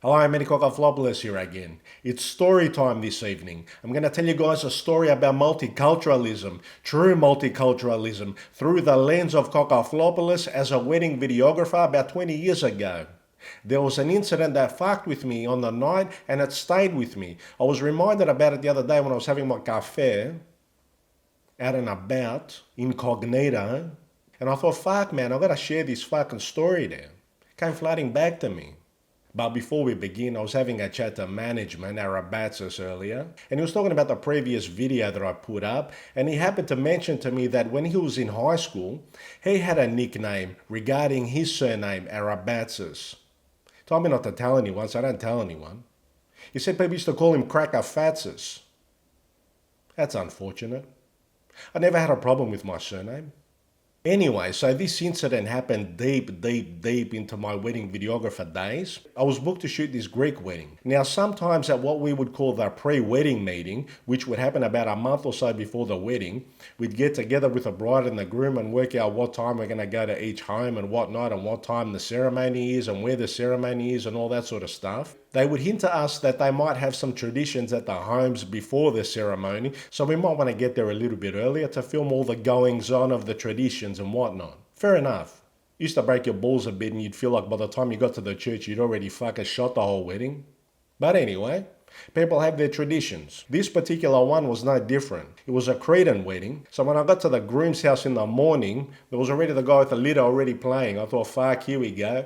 Hello, I'm Manny Cockaflopoulos here again. It's story time this evening. I'm going to tell you guys a story about multiculturalism, true multiculturalism, through the lens of Cockaflopoulos as a wedding videographer about 20 years ago. There was an incident that fucked with me on the night and it stayed with me. I was reminded about it the other day when I was having my cafe, out and about, incognito, and I thought, fuck man, I've got to share this fucking story there. Came flooding back to me. But before we begin, I was having a chat to management, Arabatsis, earlier, and he was talking about the previous video that I put up, and he happened to mention to me that when he was in high school, he had a nickname regarding his surname, Arabatsis. Told me not to tell anyone, so I don't tell anyone. He said people used to call him Cockaflopoulos. That's unfortunate. I never had a problem with my surname. Anyway, so this incident happened deep into my wedding videographer days. I was booked to shoot this Greek wedding. Now, sometimes at what we would call the pre-wedding meeting, which would happen about a month or so before the wedding, we'd get together with the bride and the groom and work out what time we're going to go to each home and whatnot, and what time the ceremony is and where the ceremony is and all that sort of stuff. They would hint to us that they might have some traditions at the homes before the ceremony, so we might want to get there a little bit earlier to film all the goings on of the traditions and whatnot. Fair enough. Used to break your balls a bit and you'd feel like by the time you got to the church you'd already fucking shot the whole wedding. But anyway, people have their traditions. This particular one was no different. It was a Cretan wedding, so when I got to the groom's house in the morning, there was already the guy with the litter already playing. I thought, fuck, here we go.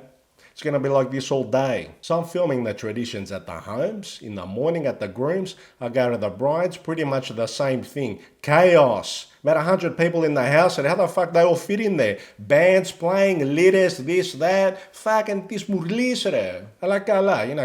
It's going to be like this all day. So I'm filming the traditions at the homes. In the morning at the grooms, I go to the brides, pretty much the same thing. Chaos. About 100 people in the house, and how the fuck they all fit in there? Bands playing, litters, this, that. Fucking this murlisere.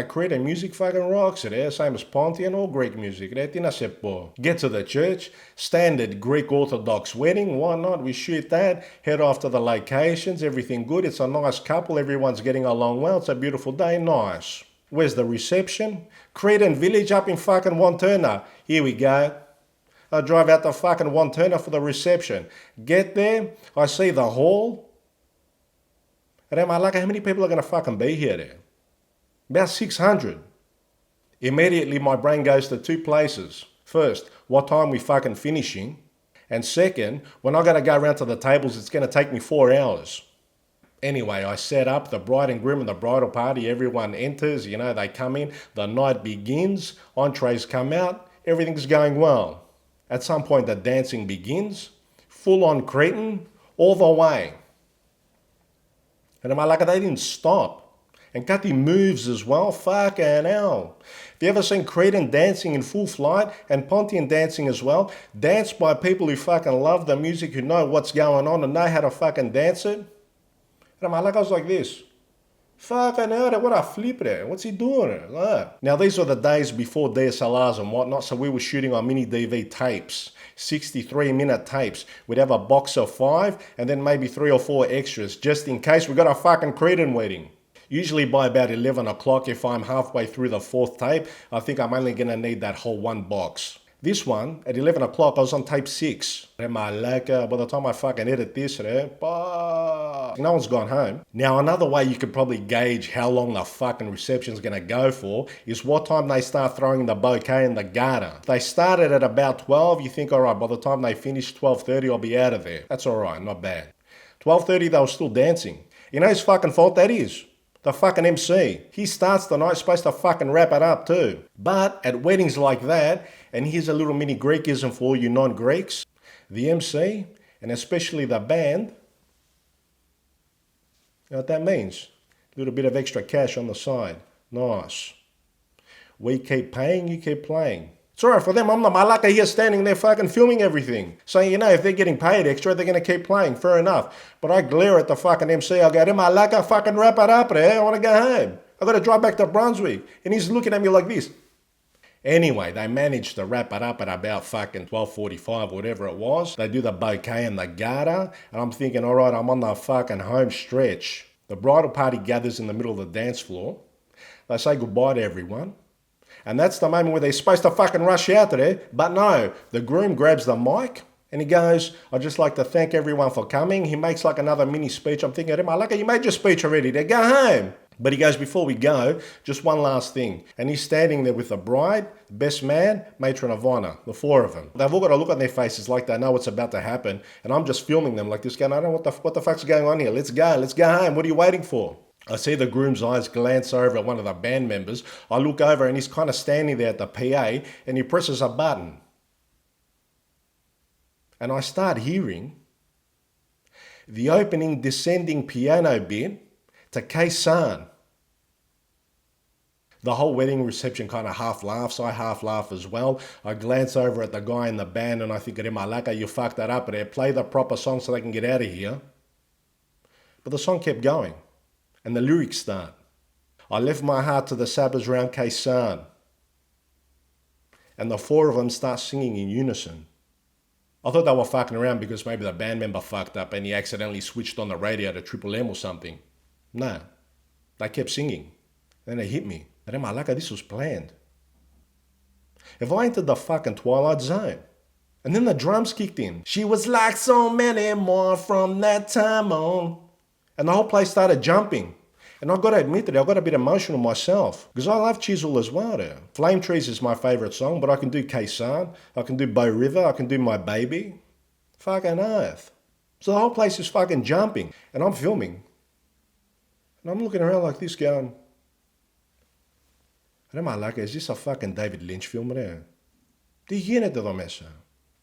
Cretan music fucking rocks it, same as Pontian or Greek music. Get to the church, standard Greek Orthodox wedding, why not? We shoot that, head off to the locations, everything good. It's a nice couple, everyone's getting along well, it's a beautiful day, nice. Where's the reception? Cretan village up in fucking Wanturna. Here we go. I drive out to fucking Wanturna for the reception. Get there, I see the hall. And I'm like, how many people are going to fucking be here there? About 600. Immediately my brain goes to two places. First, what time we fucking finishing? And second, when I got to go around to the tables, it's going to take me 4 hours. Anyway, I set up the bride and groom and the bridal party. Everyone enters, they come in. The night begins. Entrees come out. Everything's going well. At some point, the dancing begins. Full on Cretan, all the way. And I'm like, they didn't stop. And Kati moves as well. Fucking hell. Have you ever seen Cretan dancing in full flight and Pontian dancing as well? Danced by people who fucking love the music, who know what's going on and know how to fucking dance it? And I was like this. Fucking hell, what a flip there. What's he doing? Now, these were the days before DSLRs and whatnot, so we were shooting on mini DV tapes, 63-minute tapes. We'd have a box of 5 and then maybe 3 or 4 extras, just in case we got a fucking Cretan wedding. Usually by about 11 o'clock, if I'm halfway through the 4th tape, I think I'm only going to need that whole one box. This one, at 11 o'clock, I was on tape 6. By the time I fucking edit this, no one's gone home. Now, another way you could probably gauge how long the fucking reception's going to go for is what time they start throwing the bouquet in the garter. If they started at about 12, you think, all right, by the time they finish 12:30, I'll be out of there. That's all right, not bad. 12:30, they were still dancing. You know whose fucking fault that is? The fucking MC. He starts the night, supposed to fucking wrap it up too. But at weddings like that, and here's a little mini Greekism for all you non-Greeks, the MC, and especially the band, you know what that means? A little bit of extra cash on the side. Nice. We keep paying, you keep playing. It's alright for them. I'm the malaka here standing there fucking filming everything. So, if they're getting paid extra, they're going to keep playing. Fair enough. But I glare at the fucking MC. I go, malaka, fucking wrap it up there. I want to go home. I got to drive back to Brunswick. And he's looking at me like this. Anyway, they managed to wrap it up at about fucking 12:45, whatever it was. They do the bouquet and the garter. And I'm thinking, alright, I'm on the fucking home stretch. The bridal party gathers in the middle of the dance floor. They say goodbye to everyone. And that's the moment where they're supposed to fucking rush out there. But no, the groom grabs the mic and he goes, I'd just like to thank everyone for coming. He makes like another mini speech. I'm thinking, you made your speech already. They go home. But he goes, before we go, just one last thing. And he's standing there with the bride, the best man, matron of honor, the four of them. They've all got a look on their faces like they know what's about to happen. And I'm just filming them like this, going, I don't know what the fuck's going on here. Let's go home. What are you waiting for? I see the groom's eyes glance over at one of the band members. I look over and he's kind of standing there at the PA and he presses a button. And I start hearing the opening descending piano bit to Kaysan. The whole wedding reception kind of half laughs. I half laugh as well. I glance over at the guy in the band and I think, Malaka, you fucked that up there. Play the proper song so they can get out of here. But the song kept going. And the lyrics start. I left my heart to the sappers round Kaysan. And the four of them start singing in unison. I thought they were fucking around because maybe the band member fucked up and he accidentally switched on the radio to Triple M or something. No. They kept singing. Then it hit me. Malaka, this was planned. If I entered the fucking Twilight Zone. And then the drums kicked in. She was like so many more from that time on. And the whole place started jumping. And I've got to admit that I got a bit emotional myself. Because I love Chisel as well there. Flame Trees is my favourite song, but I can do Kaysan. I can do Bow River. I can do My Baby. Fucking earth. So the whole place is fucking jumping. And I'm filming. And I'm looking around like this going, Malaka, is this a fucking David Lynch film there? Τι γίνεται εδώ μέσα?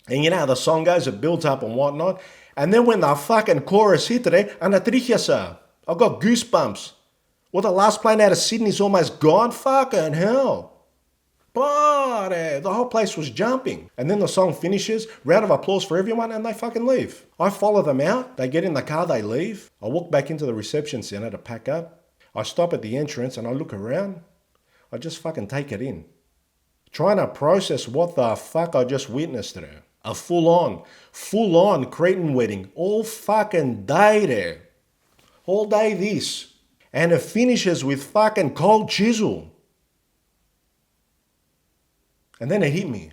And you know how the song goes, it builds up and whatnot. And then when the fucking chorus hit it, anatríchiasa. I got goosebumps. Well, the last plane out of Sydney's almost gone. Fucking hell. But the whole place was jumping. And then the song finishes, round of applause for everyone, and they fucking leave. I follow them out. They get in the car, they leave. I walk back into the reception centre to pack up. I stop at the entrance and I look around. I just fucking take it in. Trying to process what the fuck I just witnessed there. A full-on Cretan wedding. All fucking day there. All day this. And it finishes with fucking cold chisel. And then it hit me.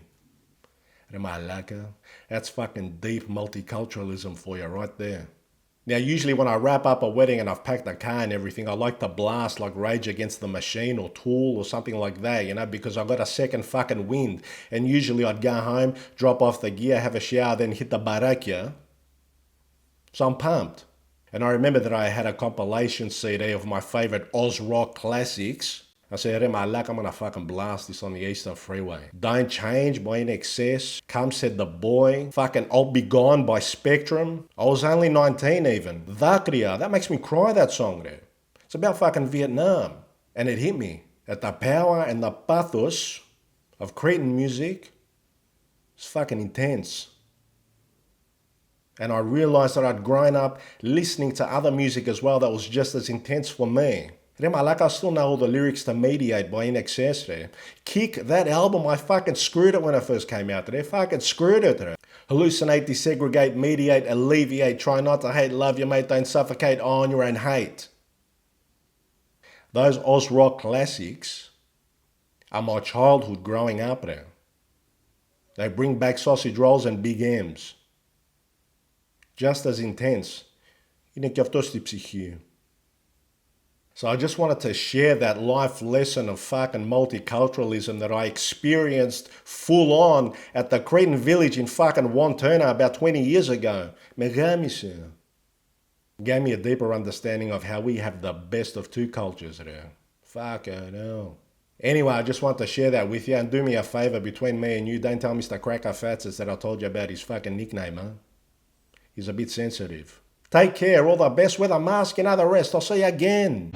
Malaka, that's fucking deep multiculturalism for you right there. Now, usually when I wrap up a wedding and I've packed the car and everything, I like to blast like Rage Against the Machine or Tool or something like that, you know, because I've got a second fucking wind. And usually I'd go home, drop off the gear, have a shower, then hit the barakia. So I'm pumped. And I remember that I had a compilation CD of my favourite Oz rock classics. I said, Malaka, I'm gonna fucking blast this on the Eastern Freeway. Don't Change by In Excess. Come Said the Boy. Fucking I'll Be Gone by Spectrum. I was only 19 even. Vakria, that makes me cry, that song there. It's about fucking Vietnam. And it hit me that the power and the pathos of Cretan music is fucking intense. And I realised that I'd grown up listening to other music as well that was just as intense for me. Like I still know all the lyrics to Mediate by In Excess there. Kick, that album, I fucking screwed it when it first came out there. Fucking screwed it there. Hallucinate, desegregate, mediate, alleviate, try not to hate, love your mate, don't suffocate, on your own hate. Those Oz rock classics are my childhood growing up there. They bring back sausage rolls and big M's. Just as intense. Είναι και αυτό στη ψυχή. So I just wanted to share that life lesson of fucking multiculturalism that I experienced full on at the Cretan village in fucking Wanturna about 20 years ago. Megamisu. Gave me a deeper understanding of how we have the best of two cultures there. Fucking hell. Anyway, I just want to share that with you, and do me a favour between me and you, don't tell Mr. Cockaflopoulos that I told you about his fucking nickname, huh? He's a bit sensitive. Take care, all the best, wear the mask and all the rest. I'll see you again.